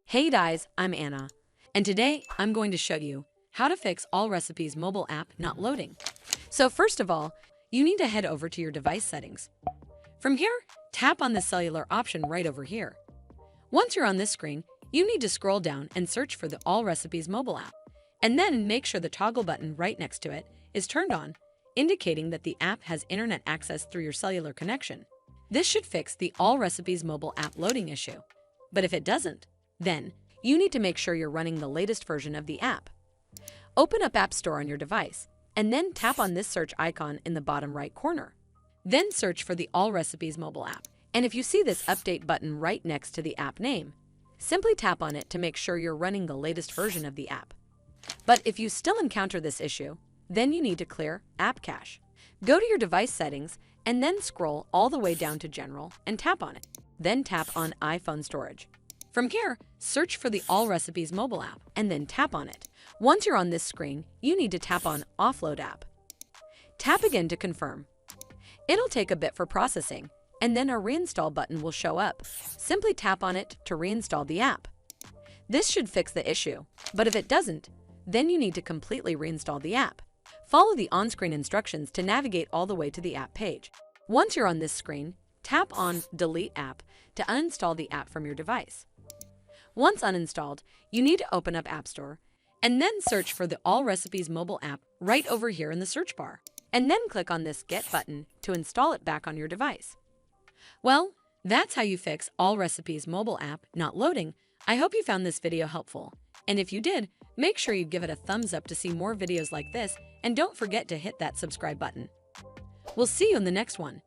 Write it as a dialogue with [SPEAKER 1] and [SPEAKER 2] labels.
[SPEAKER 1] Hey guys, I'm Anna, and today I'm going to show you how to fix Allrecipes mobile app not loading. So first of all, you need to head over to your device settings. From here, tap on the cellular option right over here. Once you're on this screen, you need to scroll down and search for the Allrecipes mobile app, and then make sure the toggle button right next to it is turned on, indicating that the app has internet access through your cellular connection. This should fix the Allrecipes mobile app loading issue. But if it doesn't, then you need to make sure you're running the latest version of the app. Open up App Store on your device, and then tap on this search icon in the bottom right corner. Then search for the Allrecipes mobile app, and if you see this update button right next to the app name, simply tap on it to make sure you're running the latest version of the app. But if you still encounter this issue, then you need to clear App Cache. Go to your device settings and then scroll all the way down to General and tap on it. Then tap on iPhone Storage. From here, search for the Allrecipes mobile app and then tap on it. Once you're on this screen, you need to tap on Offload App. Tap again to confirm. It'll take a bit for processing, and then a reinstall button will show up. Simply tap on it to reinstall the app. This should fix the issue, but if it doesn't, then you need to completely reinstall the app. Follow the on-screen instructions to navigate all the way to the app page. Once you're on this screen, tap on Delete App to uninstall the app from your device. Once uninstalled, you need to open up App Store and then search for the Allrecipes mobile app right over here in the search bar, and then click on this Get button to install it back on your device. Well, that's how you fix Allrecipes mobile app not loading. I hope you found this video helpful, and if you did, make sure you give it a thumbs up to see more videos like this, and don't forget to hit that subscribe button. We'll see you in the next one.